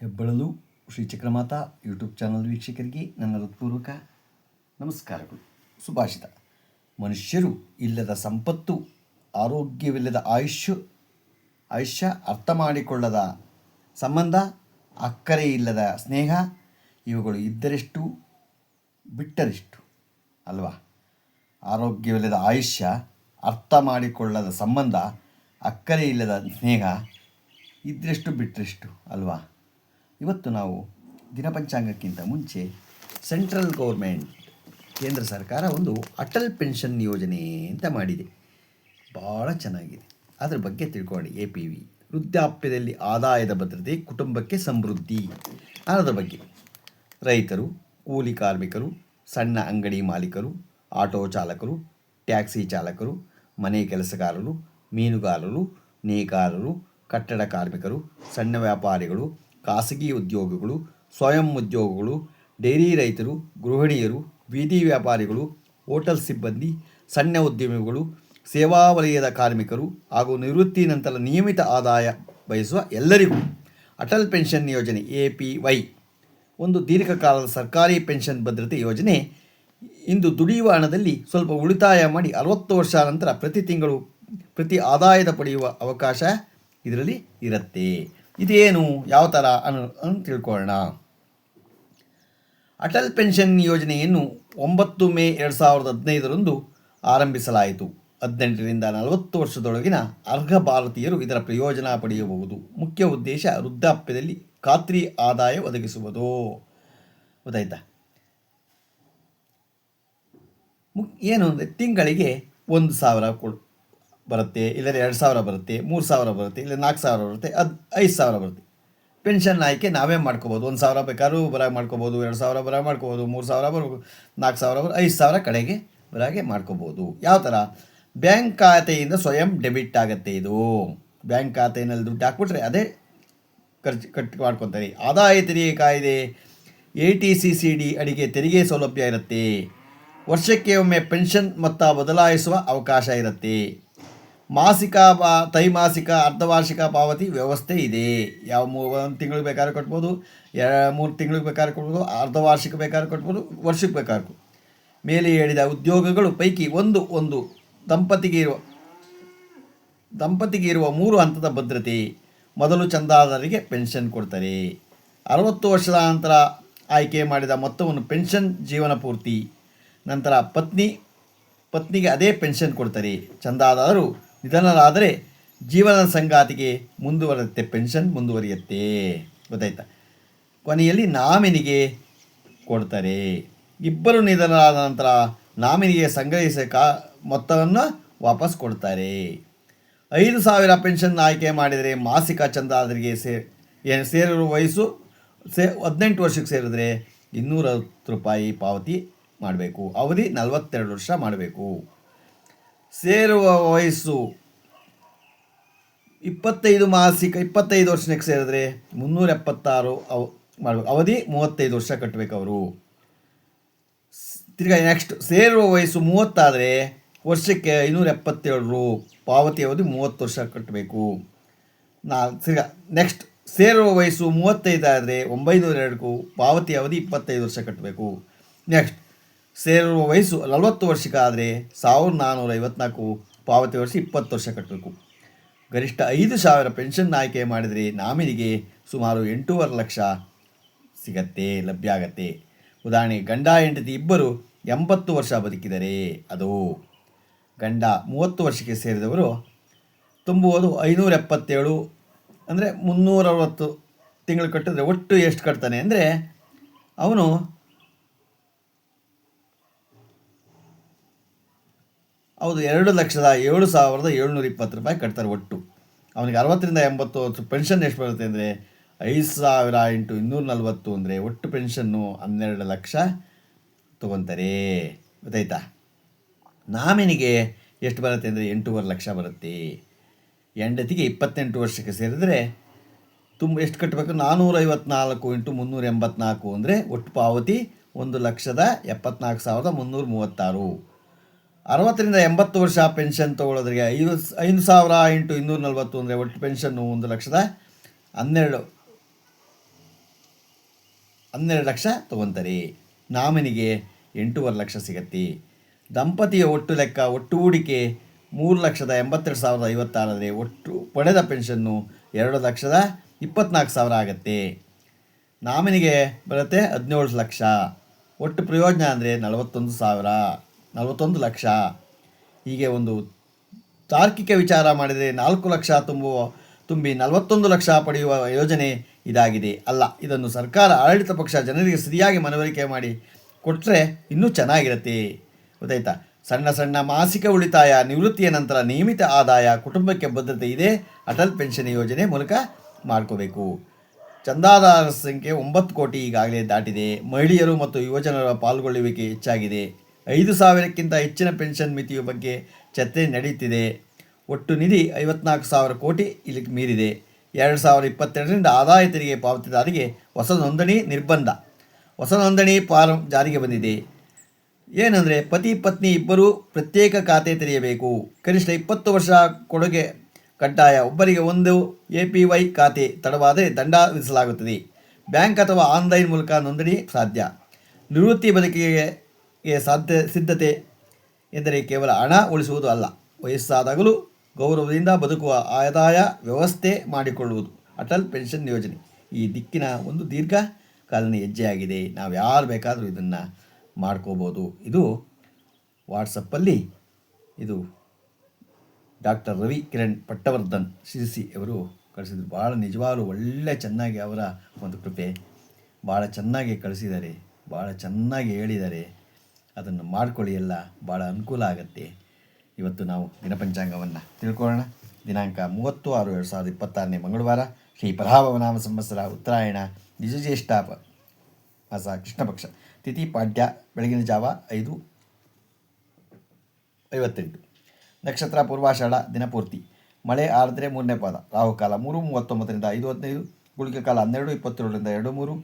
ಹೆಬ್ಬಳಲು Shri Chakramata YouTube channel ವೀಕ್ಷಕರಿಗೆ ನನ್ನ ಹೃತ್ಪೂರ್ವಕ ನಮಸ್ಕಾರಗಳು. ಸುಭಾಷಿತ: ಮನುಷ್ಯರು ಇಲ್ಲದ ಸಂಪತ್ತು, ಆರೋಗ್ಯವಿಲ್ಲದ ಆಯುಷ್ಯ, ಅರ್ಥ ಮಾಡಿಕೊಳ್ಳದ ಸಂಬಂಧ, ಅಕ್ಕರೆ ಇಲ್ಲದ ಸ್ನೇಹ, ಇವುಗಳು ಇದ್ದರೆಷ್ಟು ಬಿಟ್ಟರೆಷ್ಟು ಅಲ್ವಾ? ಆರೋಗ್ಯವಿಲ್ಲದ ಆಯುಷ್ಯ, ಅರ್ಥ ಮಾಡಿಕೊಳ್ಳದ ಸಂಬಂಧ, ಅಕ್ಕರೆ ಇಲ್ಲದ ಸ್ನೇಹ ಇದ್ದರೆಷ್ಟು ಬಿಟ್ಟರೆಷ್ಟು ಅಲ್ವಾ? ಇವತ್ತು ನಾವು ದಿನಪಂಚಾಂಗಕ್ಕಿಂತ ಮುಂಚೆ ಸೆಂಟ್ರಲ್ ಗೌರ್ಮೆಂಟ್, ಕೇಂದ್ರ ಸರ್ಕಾರ ಒಂದು ಅಟಲ್ ಪೆನ್ಷನ್ ಯೋಜನೆ ಅಂತ ಮಾಡಿದೆ. ಭಾಳ ಚೆನ್ನಾಗಿದೆ. ಅದರ ಬಗ್ಗೆ ತಿಳ್ಕೊಳ್ಳಿ. APV ವೃದ್ಧಾಪ್ಯದಲ್ಲಿ ಆದಾಯದ ಭದ್ರತೆ, ಕುಟುಂಬಕ್ಕೆ ಸಮೃದ್ಧಿ ಅನ್ನೋದ್ರ ಬಗ್ಗೆ. ರೈತರು, ಕೂಲಿ ಕಾರ್ಮಿಕರು, ಸಣ್ಣ ಅಂಗಡಿ ಮಾಲೀಕರು, ಆಟೋ ಚಾಲಕರು, ಟ್ಯಾಕ್ಸಿ ಚಾಲಕರು, ಮನೆ ಕೆಲಸಗಾರರು, ಮೀನುಗಾರರು, ನೇಕಾರರು, ಕಟ್ಟಡ ಕಾರ್ಮಿಕರು, ಸಣ್ಣ ವ್ಯಾಪಾರಿಗಳು, ಖಾಸಗಿ ಉದ್ಯೋಗಿಗಳು, ಸ್ವಯಂ ಉದ್ಯೋಗಿಗಳು, ಡೈರಿ ರೈತರು, ಗೃಹಿಣಿಯರು, ಬೀದಿ ವ್ಯಾಪಾರಿಗಳು, ಹೋಟೆಲ್ ಸಿಬ್ಬಂದಿ, ಸಣ್ಣ ಉದ್ಯಮಿಗಳು, ಸೇವಾ ವಲಯದ ಕಾರ್ಮಿಕರು ಹಾಗೂ ನಿವೃತ್ತಿ ನಂತರ ನಿಯಮಿತ ಆದಾಯ ಬಯಸುವ ಎಲ್ಲರಿಗೂ ಅಟಲ್ ಪೆನ್ಷನ್ ಯೋಜನೆ APY ಒಂದು ದೀರ್ಘಕಾಲದ ಸರ್ಕಾರಿ ಪೆನ್ಷನ್ ಭದ್ರತೆ ಯೋಜನೆ. ಇಂದು ದುಡಿಯುವ ಹಣದಲ್ಲಿ ಸ್ವಲ್ಪ ಉಳಿತಾಯ ಮಾಡಿ 60 ವರ್ಷ ನಂತರ ಪ್ರತಿ ಆದಾಯದ ಪಡೆಯುವ ಅವಕಾಶ ಇದರಲ್ಲಿ ಇರುತ್ತೆ. ಇದೇನು, ಯಾವ ಥರ ಅನ್ನೋ ತಿಳ್ಕೊಳ್ಳೋಣ. ಅಟಲ್ ಪೆನ್ಷನ್ ಯೋಜನೆಯನ್ನು 9 ಮೇ 2015 ಆರಂಭಿಸಲಾಯಿತು. 18ರಿಂದ 40 ವರ್ಷದೊಳಗಿನ ಅರ್ಹ ಭಾರತೀಯರು ಇದರ ಪ್ರಯೋಜನ ಪಡೆಯಬಹುದು. ಮುಖ್ಯ ಉದ್ದೇಶ ವೃದ್ಧಾಪ್ಯದಲ್ಲಿ ಖಾತ್ರಿ ಆದಾಯ ಒದಗಿಸುವುದು. ಗೊತ್ತಾಯ್ತಾ? ಏನು ಅಂದರೆ ತಿಂಗಳಿಗೆ 1,000 ಬರುತ್ತೆ, ಇಲ್ಲದೆ 2,000 ಬರುತ್ತೆ, 3,000 ಬರುತ್ತೆ, ಇಲ್ಲ 4,000 ಬರುತ್ತೆ, 5,000 ಬರುತ್ತೆ. ಪೆನ್ಷನ್ ಆಯ್ಕೆ ನಾವೇ ಮಾಡ್ಕೋಬೋದು. 1,000 ಬೇಕಾದ್ರೂ ಬರಾಗ ಮಾಡ್ಕೋಬೋದು, 2,000 ಬರಾಗ ಮಾಡ್ಕೋಬೋದು, 3,000 ಬರ್ಬೋದು, 4,000 5,000 ಕಡೆಗೆ ಬರಾಗೆ ಮಾಡ್ಕೋಬೋದು. ಯಾವ ಥರ? ಬ್ಯಾಂಕ್ ಖಾತೆಯಿಂದ ಸ್ವಯಂ ಡೆಬಿಟ್ ಆಗುತ್ತೆ. ಇದು ಬ್ಯಾಂಕ್ ಖಾತೆಯಲ್ಲಿ ದುಡ್ಡು ಹಾಕ್ಬಿಟ್ರೆ ಅದೇ ಕಟ್ ಮಾಡ್ಕೊತಾರೆ. ಆದಾಯ ತೆರಿಗೆ ಕಾಯ್ದೆ 80CCD ಅಡಿಗೆ ತೆರಿಗೆ ಸೌಲಭ್ಯ ಇರುತ್ತೆ. ವರ್ಷಕ್ಕೆ ಒಮ್ಮೆ ಪೆನ್ಷನ್ ಮೊತ್ತ ಬದಲಾಯಿಸುವ ಅವಕಾಶ ಇರುತ್ತೆ. ಮಾಸಿಕ, ತ್ರೈಮಾಸಿಕ, ಅರ್ಧವಾರ್ಷಿಕ ಪಾವತಿ ವ್ಯವಸ್ಥೆ ಇದೆ. ಯಾವ 1 ತಿಂಗಳಿಗೆ ಬೇಕಾದ್ರೂ ಕಟ್ಬೋದು, 3 ತಿಂಗಳಿಗೆ ಬೇಕಾದ್ರೂ ಕೊಡ್ಬೋದು, ಅರ್ಧವಾರ್ಷಿಕ ಬೇಕಾದ್ರೂ ಕಟ್ಬೋದು, ವರ್ಷಕ್ಕೆ ಬೇಕಾದ್ರೂ. ಮೇಲೆ ಹೇಳಿದ ಉದ್ಯೋಗಗಳು ಪೈಕಿ ಒಂದು ದಂಪತಿಗೆ ಇರುವ 3 ಹಂತದ ಭದ್ರತೆ. ಮೊದಲು ಚಂದಾದಾರರಿಗೆ ಪೆನ್ಷನ್ ಕೊಡ್ತಾರೆ. 60 ವರ್ಷದ ನಂತರ ಆಯ್ಕೆ ಮಾಡಿದ ಮೊತ್ತವನ್ನು ಪೆನ್ಷನ್ ಜೀವನ ಪೂರ್ತಿ. ನಂತರ ಪತ್ನಿಗೆ ಅದೇ ಪೆನ್ಷನ್ ಕೊಡ್ತಾರೆ. ಚಂದಾದಾರರು ನಿಧನರಾದರೆ ಜೀವನ ಸಂಗಾತಿಗೆ ಪೆನ್ಷನ್ ಮುಂದುವರಿಯುತ್ತೆ. ಗೊತ್ತಾಯ್ತಾ? ಕೊನೆಯಲ್ಲಿ ನಾಮಿನಿಗೆ ಕೊಡ್ತಾರೆ. ಇಬ್ಬರು ನಿಧನರಾದ ನಂತರ ನಾಮಿನಿಗೆ ಸಂಗ್ರಹಿಸಿದ ಮೊತ್ತವನ್ನು ವಾಪಸ್ ಕೊಡ್ತಾರೆ. 5,000 ಪೆನ್ಷನ್ ಆಯ್ಕೆ ಮಾಡಿದರೆ ಮಾಸಿಕ ಚಂದಾದಾರರಿಗೆ ಸೇರಿರುವ ವಯಸ್ಸು 18 ವರ್ಷಕ್ಕೆ ಸೇರಿದರೆ ₹210 ಪಾವತಿ ಮಾಡಬೇಕು. ಅವಧಿ 42 ವರ್ಷ ಮಾಡಬೇಕು. ಸೇರುವ ವಯಸ್ಸು 25 ವರ್ಷಕ್ಕೆ ಸೇರಿದ್ರೆ 376 ಮಾಡಬೇಕು. ಅವಧಿ 35 ವರ್ಷ ಕಟ್ಟಬೇಕು ಅವರು. ತಿರ್ಗಾ ನೆಕ್ಸ್ಟ್ ಸೇರುವ ವಯಸ್ಸು 30 ಆದರೆ ವರ್ಷಕ್ಕೆ ₹577, ಪಾವತಿ ಅವಧಿ 30 ವರ್ಷ ಕಟ್ಟಬೇಕು. ತಿರ್ಗಾ ನೆಕ್ಸ್ಟ್ ಸೇರುವ ವಯಸ್ಸು 35 ಆದರೆ 902, ಪಾವತಿ ಅವಧಿ 25 ವರ್ಷ ಕಟ್ಟಬೇಕು. ನೆಕ್ಸ್ಟ್ ಸೇರುವ ವಯಸ್ಸು 40 ವರ್ಷಕ್ಕಾದರೆ 1,454, ಪಾವತಿ ವರ್ಷ 20 ವರ್ಷ ಕಟ್ಟಬೇಕು. ಗರಿಷ್ಠ 5,000 ಪೆನ್ಷನ್ ಆಯ್ಕೆ ಮಾಡಿದರೆ ನಾಮಿನಿಗೆ ಸುಮಾರು 8.5 ಲಕ್ಷ ಲಭ್ಯ ಆಗತ್ತೆ. ಉದಾಹರಣೆ, ಗಂಡ ಹೆಂಡತಿ ಇಬ್ಬರು 80 ವರ್ಷ ಬದುಕಿದರೆ ಅದು ಗಂಡ 30 ವರ್ಷಕ್ಕೆ ಸೇರಿದವರು ತುಂಬುವುದು 577, ಅಂದರೆ 360 ತಿಂಗಳು ಕಟ್ಟಿದ್ರೆ ಒಟ್ಟು ಎಷ್ಟು ಕಟ್ತಾನೆ ಅಂದರೆ ಅವನು ಹೌದು ₹2,07,720 ಕಟ್ತಾರೆ ಒಟ್ಟು. ಅವನಿಗೆ 60ರಿಂದ 80 ಪೆನ್ಷನ್ ಎಷ್ಟು ಬರುತ್ತೆ ಅಂದರೆ 5,000 × 240 ಅಂದರೆ ಒಟ್ಟು ಪೆನ್ಷನ್ನು 12 ಲಕ್ಷ ತೊಗೊತಾರೆ. ಗೊತ್ತಾಯ್ತಾ? ನಾಮಿನಿಗೆ ಎಷ್ಟು ಬರುತ್ತೆ ಅಂದರೆ 8.5 ಲಕ್ಷ ಬರುತ್ತೆ. ಹೆಂಡತಿಗೆ 28 ವರ್ಷಕ್ಕೆ ಸೇರಿದರೆ ಎಷ್ಟು ಕಟ್ಟಬೇಕು? 454 × 384 ಅಂದರೆ ಒಟ್ಟು ಪಾವತಿ 1,74,336. 60ರಿಂದ 80 ವರ್ಷ ಪೆನ್ಷನ್ ತೊಗೊಳ್ಳೋದ್ರಿಗೆ 5,000 × 240 ಅಂದರೆ ಒಟ್ಟು ಪೆನ್ಷನ್ನು 1,12,000. 12 ಲಕ್ಷ ತೊಗೊತಾರೆ. ನಾಮಿನಿಗೆ 8.5 ಲಕ್ಷ ಸಿಗತ್ತೆ. ದಂಪತಿಯ ಒಟ್ಟು ಲೆಕ್ಕ, ಒಟ್ಟು ಹೂಡಿಕೆ 3,82,056 ಆದರೆ ಒಟ್ಟು ಪಡೆದ ಪೆನ್ಷನ್ನು 2,24,000 ಆಗುತ್ತೆ. ನಾಮಿನಿಗೆ ಬರುತ್ತೆ 17 ಲಕ್ಷ. ಒಟ್ಟು ಪ್ರಯೋಜನ ಅಂದರೆ 41 ಲಕ್ಷ. ಹೀಗೆ ಒಂದು ತಾರ್ಕಿಕ ವಿಚಾರ ಮಾಡಿದರೆ 4 ಲಕ್ಷ ತುಂಬಿ 41 ಲಕ್ಷ ಪಡೆಯುವ ಯೋಜನೆ ಇದಾಗಿದೆ. ಅಲ್ಲ, ಇದನ್ನು ಸರ್ಕಾರ ಆಡಳಿತ ಪಕ್ಷ ಜನರಿಗೆ ಸರಿಯಾಗಿ ಮನವರಿಕೆ ಮಾಡಿ ಕೊಟ್ಟರೆ ಇನ್ನೂ ಚೆನ್ನಾಗಿರುತ್ತೆ. ಗೊತ್ತಾಯ್ತಾ? ಸಣ್ಣ ಸಣ್ಣ ಮಾಸಿಕ ಉಳಿತಾಯ, ನಿವೃತ್ತಿಯ ನಂತರ ನಿಯಮಿತ ಆದಾಯ, ಕುಟುಂಬಕ್ಕೆ ಭದ್ರತೆ ಇದೆ ಅಟಲ್ ಪೆನ್ಷನ್ ಯೋಜನೆ ಮೂಲಕ ಮಾಡ್ಕೋಬೇಕು. ಚಂದಾದಾರರ ಸಂಖ್ಯೆ 9 ಕೋಟಿ ಈಗಾಗಲೇ ದಾಟಿದೆ. ಮಹಿಳೆಯರು ಮತ್ತು ಯುವಜನರ ಪಾಲ್ಗೊಳ್ಳುವಿಕೆ ಹೆಚ್ಚಾಗಿದೆ. 5,000ಕ್ಕಿಂತ ಹೆಚ್ಚಿನ ಪೆನ್ಷನ್ ಮಿತಿಯ ಬಗ್ಗೆ ಚರ್ಚೆ ನಡೆಯುತ್ತಿದೆ. ಒಟ್ಟು ನಿಧಿ 54,000 ಕೋಟಿ ಇಲ್ಲಿ ಮೀರಿದೆ. 2022ರಿಂದ ಆದಾಯ ತೆರಿಗೆ ಪಾವತಿದಾರರಿಗೆ ಹೊಸ ನೋಂದಣಿ ಫಾರಂ ಜಾರಿಗೆ ಬಂದಿದೆ. ಏನಂದರೆ ಪತಿ ಪತ್ನಿ ಇಬ್ಬರೂ ಪ್ರತ್ಯೇಕ ಖಾತೆ ತೆರೆಯಬೇಕು. ಕನಿಷ್ಠ 20 ವರ್ಷ ಕೊಡುಗೆ ಕಡ್ಡಾಯ. ಒಬ್ಬರಿಗೆ ಒಂದು APY ಖಾತೆ ತಡವಾದರೆ ದಂಡ ವಿಧಿಸಲಾಗುತ್ತದೆ. ಬ್ಯಾಂಕ್ ಅಥವಾ ಆನ್ಲೈನ್ ಮೂಲಕ ನೋಂದಣಿ ಸಾಧ್ಯ. ನಿವೃತ್ತಿ ಬದುಕಿಗೆ ಸಿದ್ಧತೆ ಎಂದರೆ ಕೇವಲ ಹಣ ಉಳಿಸುವುದು ಅಲ್ಲ, ವಯಸ್ಸಾದಾಗಲೂ ಗೌರವದಿಂದ ಬದುಕುವ ಆದಾಯ ವ್ಯವಸ್ಥೆ ಮಾಡಿಕೊಳ್ಳುವುದು. ಅಟಲ್ ಪೆನ್ಷನ್ ಯೋಜನೆ ಈ ದಿಕ್ಕಿನ ಒಂದು ದೀರ್ಘಕಾಲೀನ ಹೆಜ್ಜೆಯಾಗಿದೆ. ನಾವು ಯಾರು ಬೇಕಾದರೂ ಇದನ್ನು ಮಾಡ್ಕೋಬೋದು. ಇದು ವಾಟ್ಸಪ್ಪಲ್ಲಿ ಇದು ಡಾಕ್ಟರ್ ರವಿ ಕಿರಣ್ ಪಟ್ಟವರ್ಧನ್ ಶಿರಸಿ ಅವರು ಕಳಿಸಿದರು. ಭಾಳ ನಿಜವಾಗ್ಲೂ ಒಳ್ಳೆ ಚೆನ್ನಾಗಿ ಅವರ ಒಂದು ಕೃಪೆ, ಭಾಳ ಚೆನ್ನಾಗಿ ಕಳಿಸಿದ್ದಾರೆ, ಭಾಳ ಚೆನ್ನಾಗಿ ಹೇಳಿದ್ದಾರೆ. ಅದನ್ನು ಮಾಡ್ಕೊಳ್ಳಿ, ಎಲ್ಲ ಭಾಳ ಅನುಕೂಲ ಆಗುತ್ತೆ. ಇವತ್ತು ನಾವು ದಿನಪಂಚಾಂಗವನ್ನು ತಿಳ್ಕೊಳ್ಳೋಣ. ದಿನಾಂಕ 30/6/2026 ಮಂಗಳವಾರ, ಶ್ರೀ ಪರಾಭವನಾಮ ಸಂವತ್ಸರ, ಉತ್ತರಾಯಣ, ನಿಜಜ್ಯೇಷ್ಠ ಮಾಸ, ಕೃಷ್ಣಪಕ್ಷ, ತಿಥಿ ಪಾಡ್ಯ, ಬೆಳಗಿನ ಜಾವ 5:58, ನಕ್ಷತ್ರ ಪೂರ್ವಾಷಾಢ, ದಿನಪೂರ್ತಿ, ಮಳೆ ಆರ್ದ್ರೆ 3ನೇ ಪಾದ, ರಾಹುಕಾಲ 3:39ರಿಂದ 5:15, ಗುಳಿಗೆ ಕಾಲ 12:22ರಿಂದ 2:03,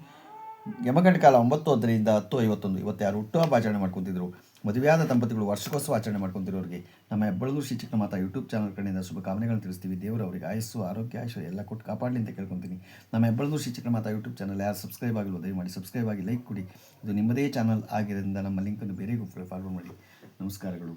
ಯಮಗಂಡ ಕಾಲ 9:10ರಿಂದ 10:51. ಇವತ್ತು ಯಾರು ಹುಟ್ಟುಹಬ್ಬ ಆಚರಣೆ ಮಾಡ್ಕೊತಿದ್ರು, ಮದುವೆಯಾದ ದಂಪತಿಗಳು ವಾರ್ಷಿಕೋತ್ಸವ ಆಚರಣೆ ಮಾಡ್ಕೊತಿರೋರಿಗೆ ನಮ್ಮ ಹೆಬ್ಬಳೂರು ಶ್ರೀ ಚಿಕ್ಕಮಾತಾ ಯೂಟ್ಯೂಬ್ ಚಾನಲ್ ಕಡೆಯಿಂದ ಶುಭ ಕಾಮನೆಗಳನ್ನು ತಿಳಿಸ್ತೀವಿ. ದೇವರು ಅವರಿಗೆ ಆಯಸ್ಸು, ಆರೋಗ್ಯ, ಐಶ್ವರ್ಯ ಎಲ್ಲ ಕೊಟ್ಟು ಕಾಪಾಡಲಿ ಅಂತ ಕೇಳ್ಕೊತೀನಿ. ನಮ್ಮ ಹೆಬ್ಬಳೂರು ಶ್ರೀ ಚಿಕ್ಕಮಾತಾ ಯೂಟ್ಯೂಬ್ ಚಾನಲ್ ಯಾರು ಸಬ್ಸ್ಕ್ರೈಬ್ ಆಗಿಲ್ಲ ದಯಮಾಡಿ ಸಬ್ಸ್ಕ್ರೈಬ್ ಆಗಿ ಲೈಕ್ ಕೊಡಿ. ಇದು ನಿಮ್ಮದೇ ಚಾನಲ್ ಆಗಿರೋದ್ರಿಂದ ನಮ್ಮ ಲಿಂಕನ್ನು ಬೇರೆ ಗ್ರೂಪ್ಗೆ ಫಾರ್ವರ್ಡ್ ಮಾಡಿ. ನಮಸ್ಕಾರಗಳು.